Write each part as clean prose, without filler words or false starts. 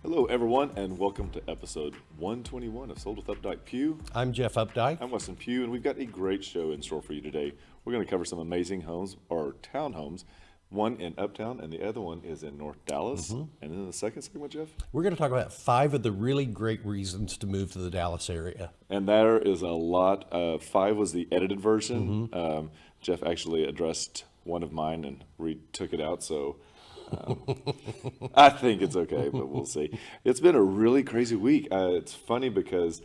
Hello, everyone, and welcome to episode 121 of Sold with Updike Pugh. I'm Jeff Updike. I'm Weston Pugh, and we've got a great show in store for you today. We're going to cover some amazing homes, or townhomes, one in Uptown, and the other one is in North Dallas. And in the second segment, Jeff? We're going to talk about 5 of the really great reasons to move to the Dallas area. And there is a lot. 5 was the edited version. Jeff actually addressed one of mine and retook it out, so... I think it's okay, but we'll see. It's been a really crazy week. It's funny because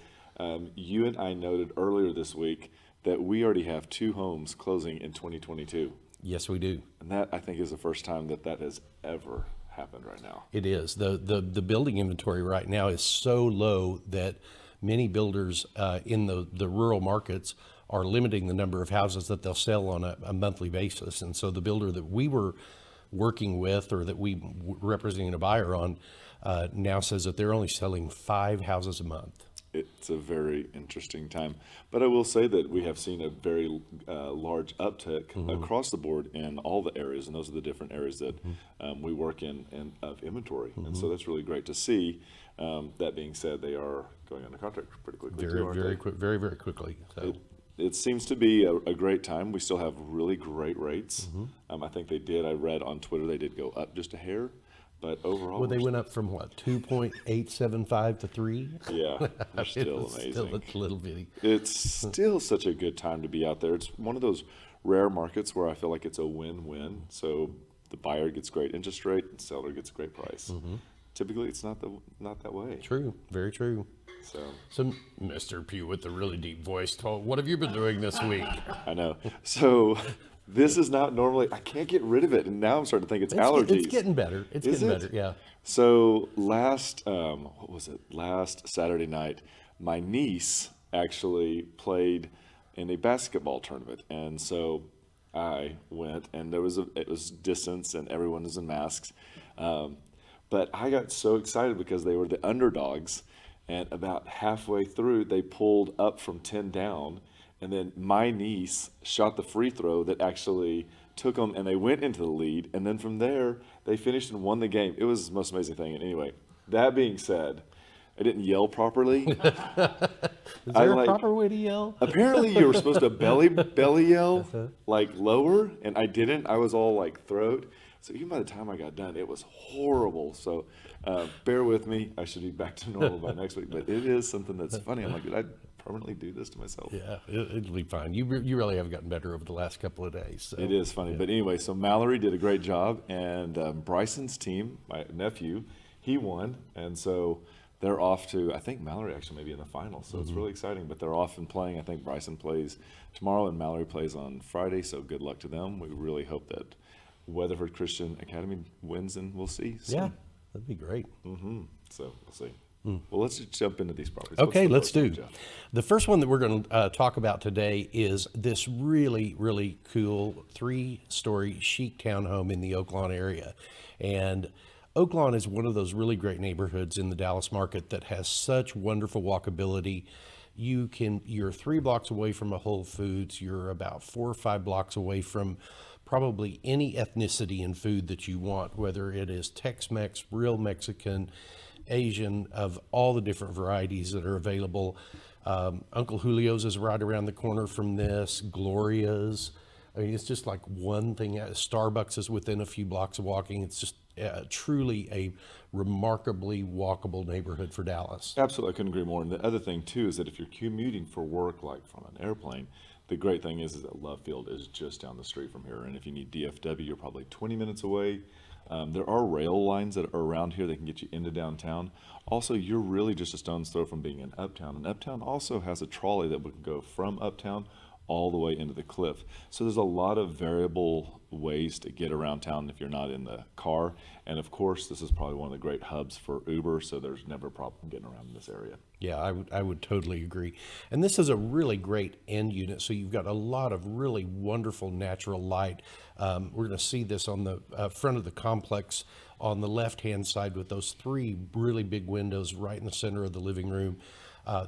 you and I noted earlier this week that we already have 2 homes closing in 2022. Yes, we do. And that, I think, is the first time that has ever happened right now. It is. The building inventory right now is so low that many builders in the rural markets are limiting the number of houses that they'll sell on a monthly basis. And so the builder that we were working with, or that we representing a buyer on, now says that they're only selling 5 houses a month. It's a very interesting time, but I will say that we have seen a very large uptick across the board in all the areas, and those are the different areas that we work in of inventory, and so that's really great to see. That being said, they are going under contract pretty quickly. Very quickly. So. It seems to be a great time. We still have really great rates. I think I read on Twitter, they did go up just a hair, but overall... Well, they went up from what, 2.875 to 3? Yeah, they're still amazing. Still a little bitty. It's still such a good time to be out there. It's one of those rare markets where I feel like it's a win-win. So the buyer gets great interest rate, the seller gets a great price. Typically, it's not that way. True, very true. So Mr. Pugh with the really deep voice told, what have you been doing this week? I know. So this is not normally, I can't get rid of it. And now I'm starting to think it's allergies. It's getting better. It's getting better, yeah. So last Saturday night, my niece actually played in a basketball tournament. And so I went, and it was distance and everyone was in masks. But I got so excited because they were the underdogs. And about halfway through, they pulled up from 10 down. And then my niece shot the free throw that actually took them, and they went into the lead. And then from there, they finished and won the game. It was the most amazing thing. And anyway, that being said, I didn't yell properly. Is there a proper way to yell? Apparently, you were supposed to belly yell, like lower, and I didn't. I was all like throat. So even by the time I got done, it was horrible. So bear with me. I should be back to normal by next week. But it is something that's funny. I'm like, did I permanently do this to myself? Yeah, it'll be fine. You really have gotten better over the last couple of days. So. It is funny. Yeah. But anyway, so Mallory did a great job. And Bryson's team, my nephew, he won. And so they're off to, I think Mallory actually may be in the final. So it's really exciting. But they're off and playing. I think Bryson plays tomorrow and Mallory plays on Friday. So good luck to them. We really hope that Weatherford Christian Academy wins, and we'll see soon. Yeah, that'd be great. So we'll see. Well, let's just jump into these properties. Okay, let's do. The first one that we're going to talk about today is this really, really cool 3-story chic townhome in the Oaklawn area. And Oaklawn is one of those really great neighborhoods in the Dallas market that has such wonderful walkability. You're 3 blocks away from a Whole Foods. You're about 4 or 5 blocks away from probably any ethnicity in food that you want, whether it is Tex-Mex, real Mexican, Asian, of all the different varieties that are available. Uncle Julio's is right around the corner from this, Gloria's. I mean, it's just like one thing. Starbucks is within a few blocks of walking. It's just truly a remarkably walkable neighborhood for Dallas. Absolutely, I couldn't agree more. And the other thing too is that if you're commuting for work, like from an airplane, the great thing is that Love Field is just down the street from here. And if you need DFW, you're probably 20 minutes away. There are rail lines that are around here that can get you into downtown. Also, you're really just a stone's throw from being in Uptown. And Uptown also has a trolley that can go from Uptown all the way into the cliff. So there's a lot of variable ways to get around town if you're not in the car. And of course, this is probably one of the great hubs for Uber, so there's never a problem getting around in this area. Yeah, I would totally agree. And this is a really great end unit, so you've got a lot of really wonderful natural light. We're going to see this on the front of the complex on the left-hand side with those 3 really big windows right in the center of the living room.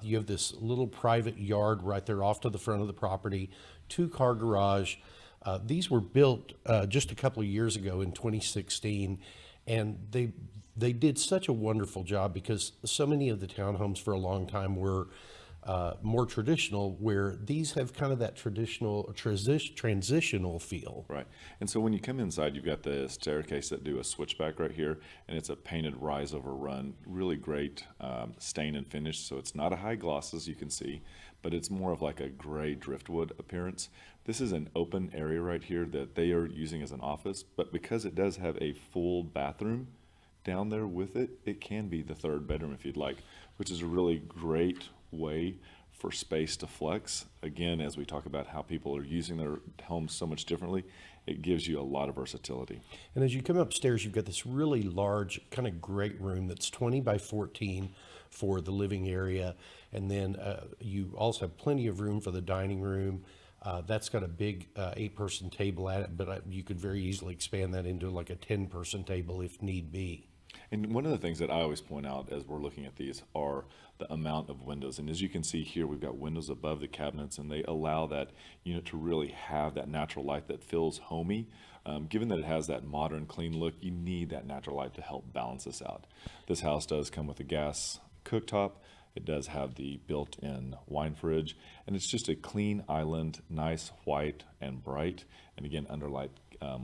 You have this little private yard right there off to the front of the property, 2-car garage. These were built just a couple of years ago in 2016, and they did such a wonderful job because so many of the townhomes for a long time were more traditional, where these have kind of that traditional transitional feel. Right. And so when you come inside, you've got the staircase that do a switchback right here, and it's a painted rise over run, really great stain and finish. So it's not a high gloss, as you can see, but it's more of like a gray driftwood appearance. This is an open area right here that they are using as an office, but because it does have a full bathroom down there with it, it can be the 3rd bedroom if you'd like, which is a really great way for space to flex. Again, as we talk about how people are using their homes so much differently, it gives you a lot of versatility. And as you come upstairs, you've got this really large, kind of great room that's 20 by 14 for the living area. And then you also have plenty of room for the dining room. That's got a big 8-person table at it, but you could very easily expand that into like a 10-person table if need be. And one of the things that I always point out as we're looking at these are the amount of windows. And as you can see here, we've got windows above the cabinets, and they allow that unit to really have that natural light that feels homey. Given that it has that modern, clean look, you need that natural light to help balance this out. This house does come with a gas cooktop. It does have the built-in wine fridge, and it's just a clean island, nice, white, and bright, and again, underlight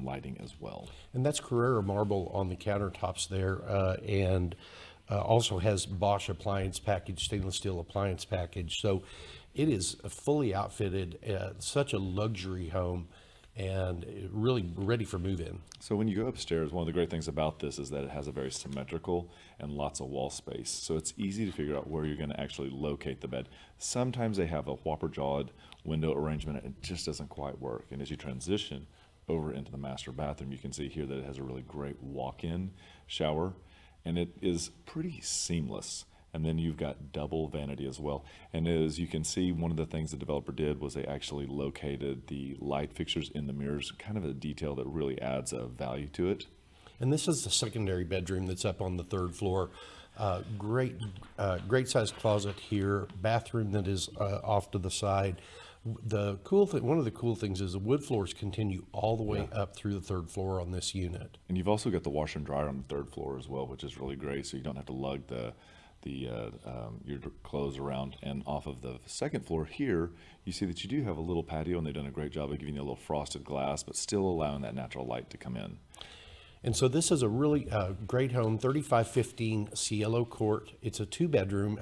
lighting as well. And that's Carrara marble on the countertops there, and also has Bosch appliance package, stainless steel appliance package. So it is fully outfitted, such a luxury home, and really ready for move-in. So when you go upstairs, one of the great things about this is that it has a very symmetrical and lots of wall space. So it's easy to figure out where you're going to actually locate the bed. Sometimes they have a whopper-jawed window arrangement, and it just doesn't quite work. And as you transition over into the master bathroom, you can see here that it has a really great walk-in shower, and it is pretty seamless. And then you've got double vanity as well. And as you can see, one of the things the developer did was they actually located the light fixtures in the mirrors, kind of a detail that really adds a value to it. And this is the secondary bedroom that's up on the 3rd floor. Great sized closet here, bathroom that is off to the side. The cool thing, one of the cool things is the wood floors continue all the way up through the 3rd floor on this unit. And you've also got the washer and dryer on the 3rd floor as well, which is really great. So you don't have to lug your clothes around. And off of the 2nd floor here, you see that you do have a little patio, and they've done a great job of giving you a little frosted glass, but still allowing that natural light to come in. And so this is a really great home, 3515 Cielo Ct. It's a 2-bedroom,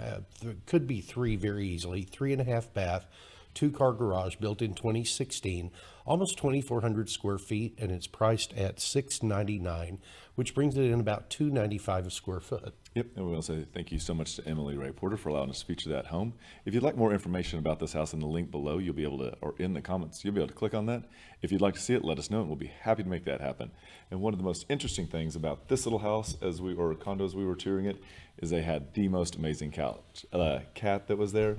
could be 3 very easily, 3.5 bath, 2-car garage, built in 2016, almost 2,400 square feet, and it's priced at $699, which brings it in about $295 a square foot. Yep, and we want to say thank you so much to Emily Ray Porter for allowing us to feature that home. If you'd like more information about this house in the link below, you'll be able to, or in the comments, you'll be able to click on that. If you'd like to see it, let us know, and we'll be happy to make that happen. And one of the most interesting things about this little house, or condo as we were touring it, is they had the most amazing cat that was there.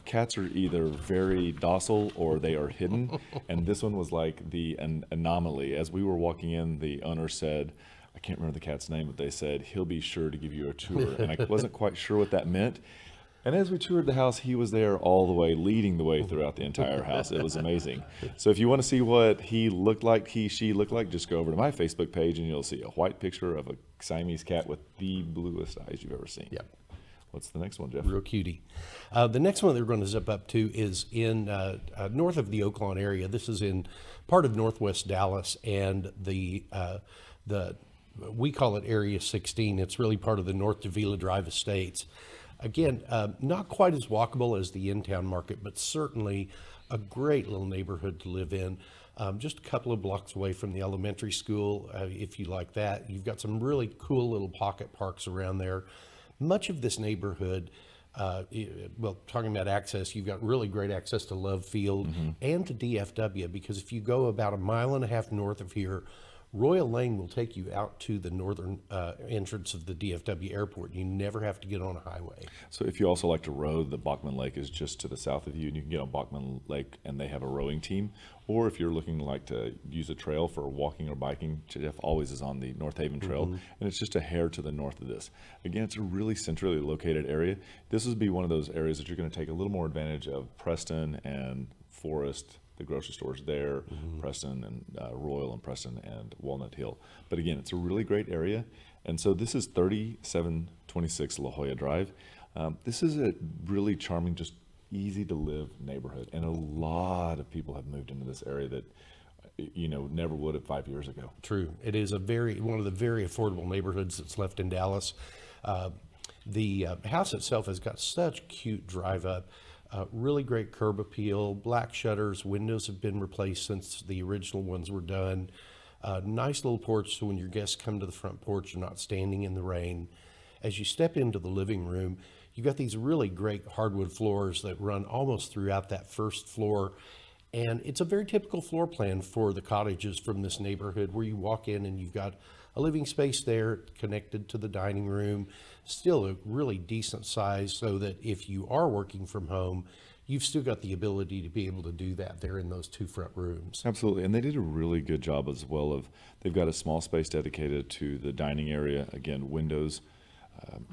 Cats are either very docile or they are hidden, and this one was like an anomaly. As we were walking in, the owner said, I can't remember the cat's name, but they said, he'll be sure to give you a tour. And I wasn't quite sure what that meant. And as we toured the house, he was there all the way, leading the way throughout the entire house. It was amazing. So if you want to see what she looked like, just go over to my Facebook page and you'll see a white picture of a Siamese cat with the bluest eyes you've ever seen. Yep. What's the next one, Jeff? Real cutie. The next one that we're going to zip up to is in north of the Oaklawn area. This is in part of Northwest Dallas, and we call it Area 16. It's really part of the North Davila Drive Estates. Again, not quite as walkable as the in-town market, but certainly a great little neighborhood to live in. Just a couple of blocks away from the elementary school, if you like that. You've got some really cool little pocket parks around there. Much of this neighborhood, well, talking about access, you've got really great access to Love Field and to DFW, because if you go about 1.5 miles north of here, Royal Lane will take you out to the northern entrance of the DFW airport. You never have to get on a highway. So if you also like to row, the Bachman Lake is just to the south of you, and you can get on Bachman Lake, and they have a rowing team. Or if you're looking like to use a trail for walking or biking, Jeff always is on the North Haven Trail, and it's just a hair to the north of this. Again, it's a really centrally located area. This would be one of those areas that you're going to take a little more advantage of Preston and Forest, the grocery stores there, Preston and Royal and Preston and Walnut Hill. But again, it's a really great area. And so this is 3726 La Jolla Drive. This is a really charming, just easy to live neighborhood. And a lot of people have moved into this area that, never would have 5 years ago. True. It is one of the very affordable neighborhoods that's left in Dallas. The house itself has got such cute drive up. Really great curb appeal, black shutters, windows have been replaced since the original ones were done. Nice little porch, so when your guests come to the front porch, you're not standing in the rain. As you step into the living room, you've got these really great hardwood floors that run almost throughout that first floor. And it's a very typical floor plan for the cottages from this neighborhood, where you walk in and you've got a living space there connected to the dining room, still a really decent size, so that if you are working from home, you've still got the ability to be able to do that there in those two front rooms. Absolutely. And they did a really good job as well of, they've got a small space dedicated to the dining area. Again, windows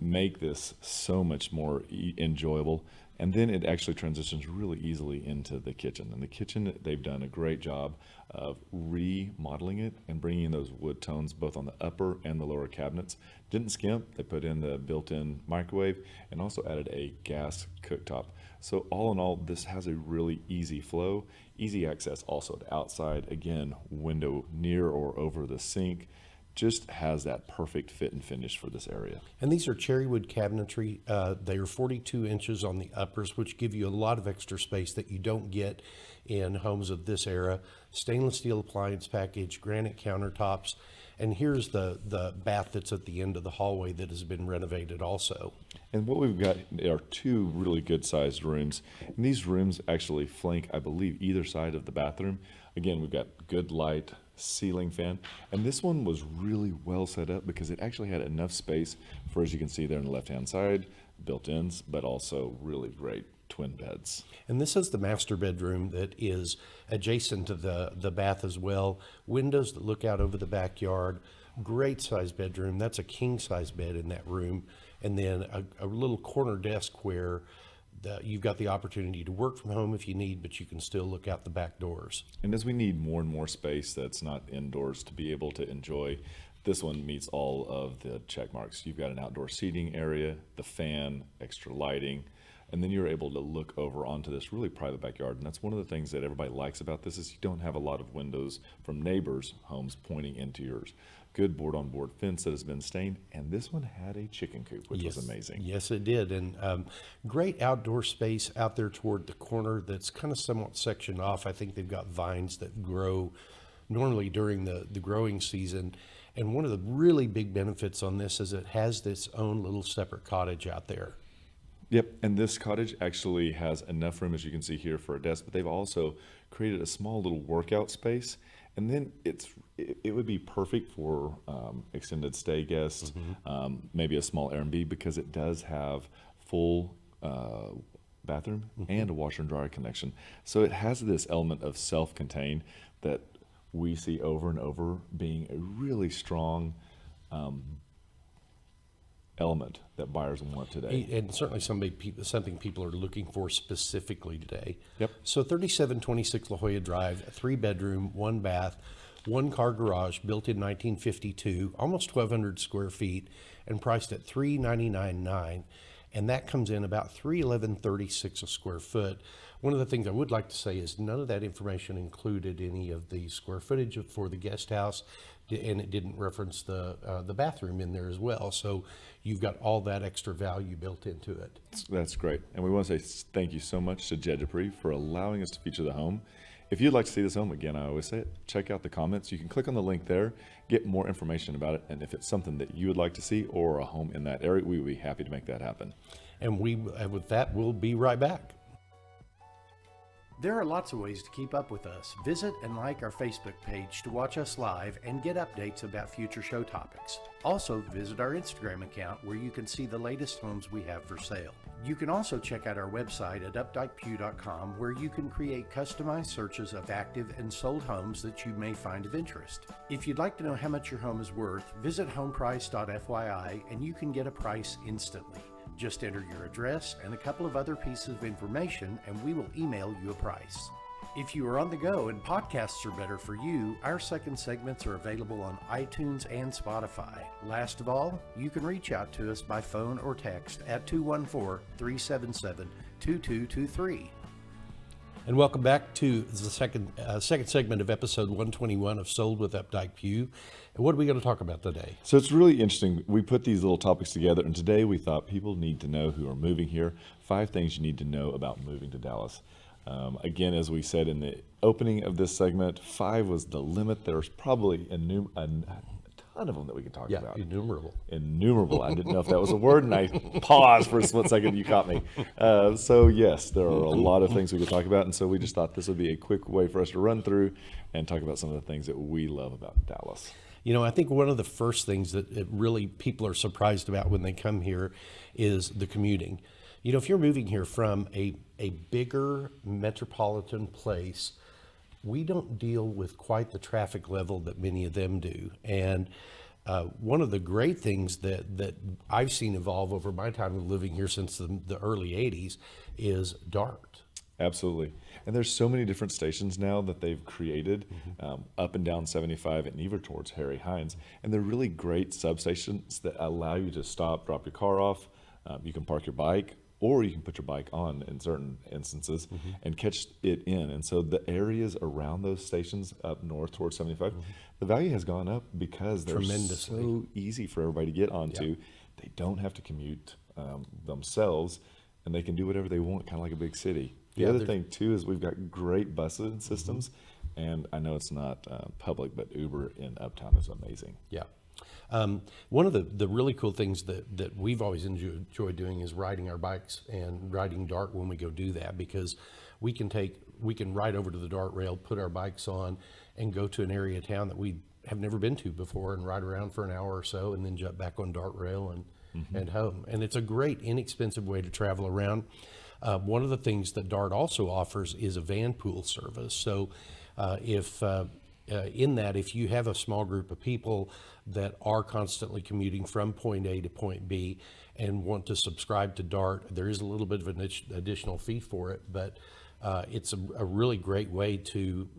make this so much more enjoyable. And then it actually transitions really easily into the kitchen. And the kitchen, they've done a great job of remodeling it and bringing in those wood tones both on the upper and the lower cabinets. Didn't skimp. They put in the built-in microwave and also added a gas cooktop. So all in all, this has a really easy flow, easy access also to outside. Again, window near or over the sink. Just has that perfect fit and finish for this area. And these are cherry wood cabinetry. They are 42 inches on the uppers, which give you a lot of extra space that you don't get in homes of this era. Stainless steel appliance package, granite countertops, and here's the bath that's at the end of the hallway that has been renovated also. And what we've got are two really good sized rooms. And these rooms actually flank, I believe, either side of the bathroom. Again, we've got good light, ceiling fan, and this one was really well set up because it actually had enough space for, as you can see there on the left hand side, built-ins, but also really great twin beds. And this is the master bedroom that is adjacent to the bath as well. Windows that look out over the backyard. Great size bedroom. That's a king size bed in that room. And then a little corner desk where you've got the opportunity to work from home if you need, but you can still look out the back doors. And as we need more and more space that's not indoors to be able to enjoy, this one meets all of the check marks. You've got an outdoor seating area, the fan, extra lighting, and then you're able to look over onto this really private backyard. And that's one of the things that everybody likes about this, is you don't have a lot of windows from neighbors' homes pointing into yours. Good board-on-board fence that has been stained, and this one had a chicken coop, which was amazing. Yes, it did. And great outdoor space out there toward the corner that's kind of somewhat sectioned off. I think they've got vines that grow normally during the growing season. And one of the really big benefits on this is it has its own little separate cottage out there. Yep, and this cottage actually has enough room, as you can see here, for a desk, but they've also created a small little workout space. And then it would be perfect for extended stay guests, maybe a small Airbnb, because it does have full bathroom and a washer and dryer connection. So it has this element of self-contained that we see over and over being a really strong element that buyers want today. And certainly something people are looking for specifically today. Yep. So 3726 La Jolla Drive, a 3-bedroom, 1 bath, 1-car garage, built in 1952, almost 1,200 square feet, and priced at $399,900. And that comes in about $311.36 a square foot. One of the things I would like to say is none of that information included any of the square footage for the guest house. and it didn't reference the bathroom in there as well. So you've got all that extra value built into it. That's great. And we want to say thank you so much to Jed Dupree for allowing us to feature the home. If you'd like to see this home, again, I always say it, check out the comments. You can click on the link there, get more information about it. And if it's something that you would like to see or a home in that area, we would be happy to make that happen. And with that, we'll be right back. There are lots of ways to keep up with us. Visit and like our Facebook page to watch us live and get updates about future show topics. Also, visit our Instagram account where you can see the latest homes we have for sale. You can also check out our website at updikepugh.com where you can create customized searches of active and sold homes that you may find of interest. If you'd like to know how much your home is worth, visit homeprice.fyi and you can get a price instantly. Just enter your address and a couple of other pieces of information and we will email you a price. If you are on the go and podcasts are better for you, our second segments are available on iTunes and Spotify. Last of all, you can reach out to us by phone or text at 214-377-2223. And welcome back to the second segment of episode 121 of Sold with Updike Pugh. And what are we going to talk about today? So it's really interesting. We put these little topics together, and today we thought people need to know who are moving here. 5 things you need to know about moving to Dallas. Again, as we said in the opening of this segment, 5 was the limit. There's probably a ton of them that we could talk about. Innumerable. I didn't know if that was a word, and I paused for a split second. You caught me. So yes, there are a lot of things we could talk about, and so we just thought this would be a quick way for us to run through and talk about some of the things that we love about Dallas. You know, I think one of the first things that really people are surprised about when they come here is the commuting. You know, if you're moving here from a bigger metropolitan place, we don't deal with quite the traffic level that many of them do. And one of the great things that I've seen evolve over my time of living here since the early 80s is DART. Absolutely. And there's so many different stations now that they've created up and down 75 and even towards Harry Hines. And they're really great substations that allow you to stop, drop your car off. You can park your bike, or you can put your bike on in certain instances and catch it in. And so the areas around those stations up north towards 75, the value has gone up because they're so easy for everybody to get onto. Yeah. They don't have to commute themselves, and they can do whatever they want, kind of like a big city. The other thing too is we've got great busing systems, and I know it's not public, but Uber in Uptown is amazing. Yeah. One of the really cool things that we've always enjoyed doing is riding our bikes and riding DART when we go do that, because we can ride over to the DART rail, put our bikes on, and go to an area of town that we have never been to before and ride around for an hour or so and then jump back on DART rail and home. And it's a great, inexpensive way to travel around. One of the things that DART also offers is a van pool service. So if you have a small group of people that are constantly commuting from point A to point B and want to subscribe to DART, there is a little bit of an additional fee for it, but it's a really great way to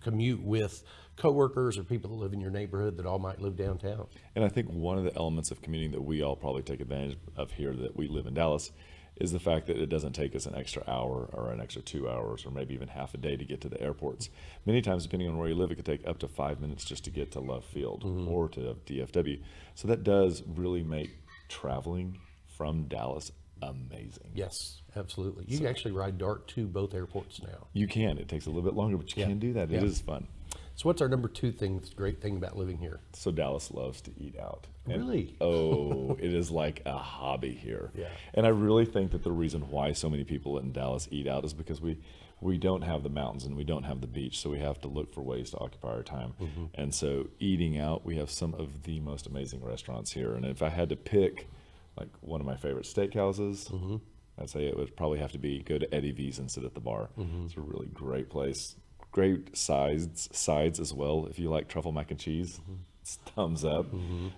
commute with coworkers or people that live in your neighborhood that all might live downtown. And I think one of the elements of commuting that we all probably take advantage of here that we live in Dallas is the fact that it doesn't take us an extra hour or an extra 2 hours or maybe even half a day to get to the airports. Many times, depending on where you live, it could take up to 5 minutes just to get to Love Field or to DFW. So that does really make traveling from Dallas amazing. Yes, absolutely. You can actually ride DART to both airports now. You can. It takes a little bit longer, but you can do that. It is fun. So what's our number 2 great thing about living here? So Dallas loves to eat out. And, really? It is like a hobby here. Yeah. And I really think that the reason why so many people in Dallas eat out is because we don't have the mountains and we don't have the beach, so we have to look for ways to occupy our time. And so eating out, we have some of the most amazing restaurants here. And if I had to pick like one of my favorite steakhouses, I'd say it would probably have to go to Eddie V's and sit at the bar. It's a really great place. Great sides as well. If you like truffle mac and cheese, it's thumbs up.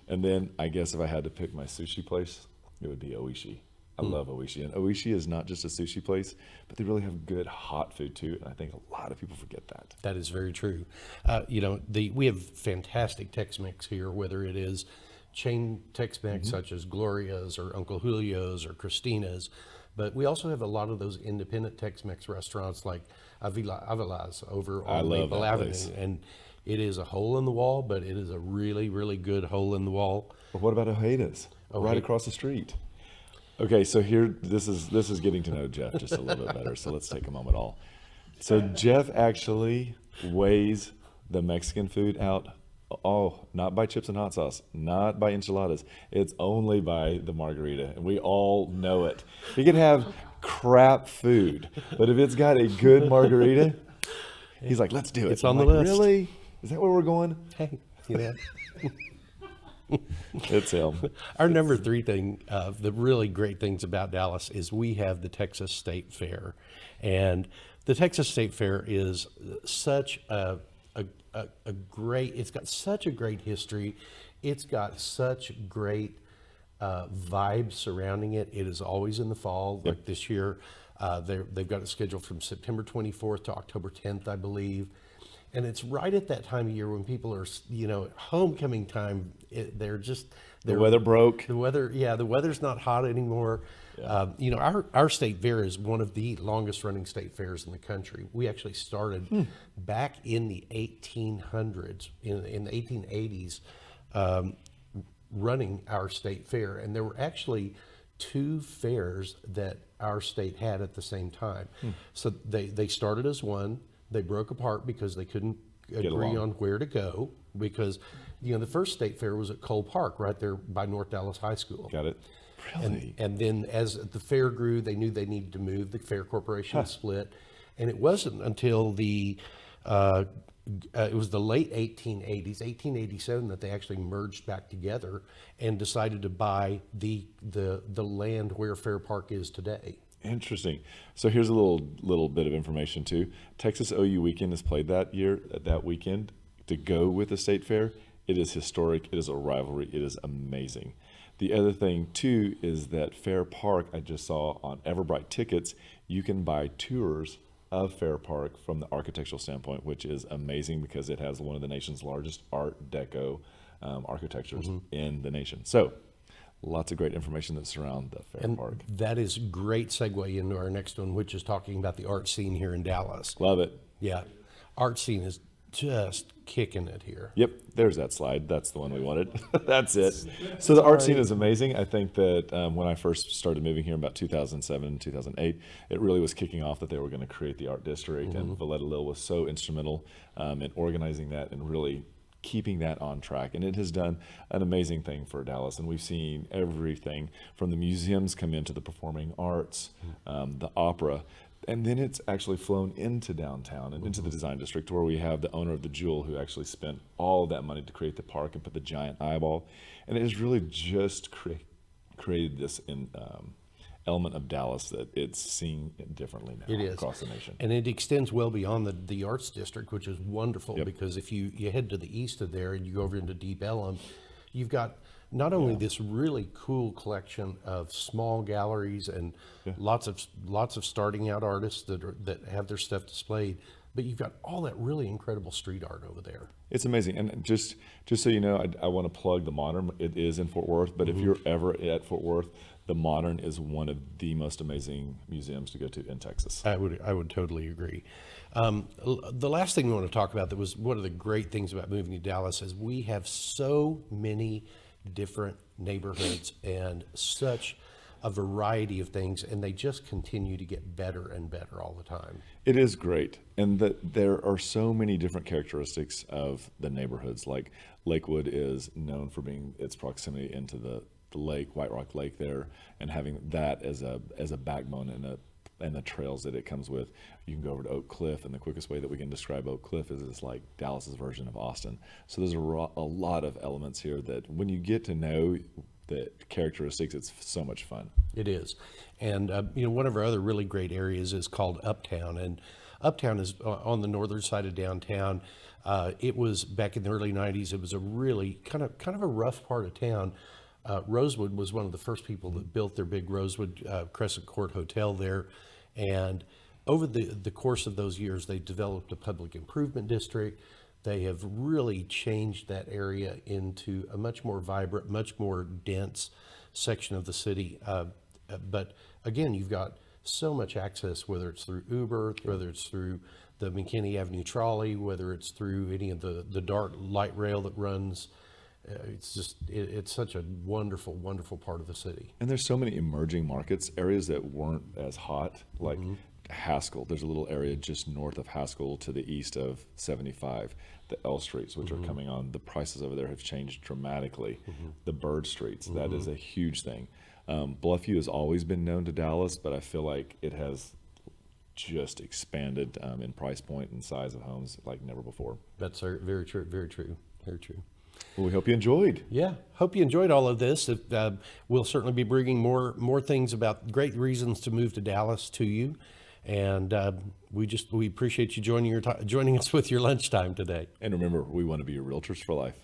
And then I guess if I had to pick my sushi place, it would be Oishi. I love Oishi. And Oishi is not just a sushi place, but they really have good hot food too. And I think a lot of people forget that. That is very true. We have fantastic Tex-Mex here, whether it is chain Tex-Mex such as Gloria's or Uncle Julio's or Christina's. But we also have a lot of those independent Tex-Mex restaurants like Avila's over on Maple Avenue. And It is a hole in the wall, but it is a really, really good hole in the wall. But what about Ojeda's? Right across the street. Okay, so here, this is getting to know Jeff just a little bit better. So let's take a moment all. So Jeff actually weighs the Mexican food out. Oh, not by chips and hot sauce, not by enchiladas. It's only by the margarita, and we all know it. You can have crap food, but if it's got a good margarita, he's like, let's do it. It's on I'm the like, list. Really? Is that where we're going? Hey, you know. It's him. Our number 3 thing, the really great things about Dallas is we have the Texas State Fair. And the Texas State Fair is such a great, it's got such a great history. It's got such great vibes surrounding it. It is always in the fall, like this year. They've got it scheduled from September 24th to October 10th, I believe. And it's right at that time of year when people are, homecoming time. The weather broke. The weather's not hot anymore. Yeah. Our state fair is one of the longest running state fairs in the country. We actually started back in the 1800s, in the 1880s, running our state fair. And there were actually 2 fairs that our state had at the same time. So they started as one. They broke apart because they couldn't agree on where to go, because the first state fair was at Cole Park right there by North Dallas High School. Got it. Really? And then as the fair grew, they knew they needed to move. The fair corporation split, and it wasn't until it was the late 1880s, 1887, that they actually merged back together and decided to buy the land where Fair Park is today. Interesting. So here's a little bit of information too. Texas OU weekend is played that weekend to go with the state fair. It is historic. It is a rivalry. It is amazing. The other thing too is that Fair Park, I just saw on Everbright tickets, you can buy tours of Fair Park from the architectural standpoint, which is amazing because it has one of the nation's largest Art Deco architectures in the nation. So lots of great information that surround the Fair Park. That is great segue into our next one, which is talking about the art scene here in Dallas. Love it. Yeah, art scene is just kicking it here. Yep, there's that slide. That's the one we wanted. That's it. So the art scene is amazing. I think that when I first started moving here in about 2007, 2008, it really was kicking off that they were going to create the art district, and Valletta Lil was so instrumental in organizing that and really keeping that on track. And it has done an amazing thing for Dallas. And we've seen everything from the museums come into the performing arts, the opera, and then it's actually flown into downtown and into the design district, where we have the owner of the Jewel who actually spent all of that money to create the park and put the giant eyeball. And it has really just created this element of Dallas that it's seen differently now across the nation. And it extends well beyond the arts district, which is wonderful, because if you head to the east of there and you go over into Deep Ellum, you've got not only this really cool collection of small galleries and lots of starting out artists that have their stuff displayed, but you've got all that really incredible street art over there. It's amazing. And just so you know, I want to plug the Modern. It is in Fort Worth, but if you're ever at Fort Worth, the Modern is one of the most amazing museums to go to in Texas. I would totally agree. The last thing we want to talk about that was one of the great things about moving to Dallas is we have so many different neighborhoods and such a variety of things, and they just continue to get better and better all the time. It is great, and there are so many different characteristics of the neighborhoods. Like Lakewood is known for being its proximity into the lake, White Rock Lake there, and having that as a backbone and the trails that it comes with. You can go over to Oak Cliff, and the quickest way that we can describe Oak Cliff is it's like Dallas's version of Austin. So there's a lot of elements here that when you get to know the characteristics, it's so much fun. It is. And one of our other really great areas is called Uptown, and Uptown is on the northern side of downtown. It was back in the early 90s. It was a really kind of a rough part of town. Rosewood was one of the first people that built their big Rosewood Crescent Court Hotel there. And over the course of those years, they developed a public improvement district. They have really changed that area into a much more vibrant, much more dense section of the city. But again, you've got so much access, whether it's through Uber, whether it's through the McKinney Avenue trolley, whether it's through any of the DART light rail that runs. It's just, it's such a wonderful, wonderful part of the city. And there's so many emerging markets, areas that weren't as hot, like Haskell. There's a little area just north of Haskell to the east of 75, the L Streets, which are coming on. The prices over there have changed dramatically. The Bird Streets, that is a huge thing. Bluffview has always been known to Dallas, but I feel like it has just expanded in price point and size of homes like never before. That's very true, very true, very true. Well, we hope you enjoyed. Yeah, hope you enjoyed all of this. We'll certainly be bringing more things about great reasons to move to Dallas to you, and we appreciate you joining us with your lunchtime today. And remember, we want to be your realtors for life.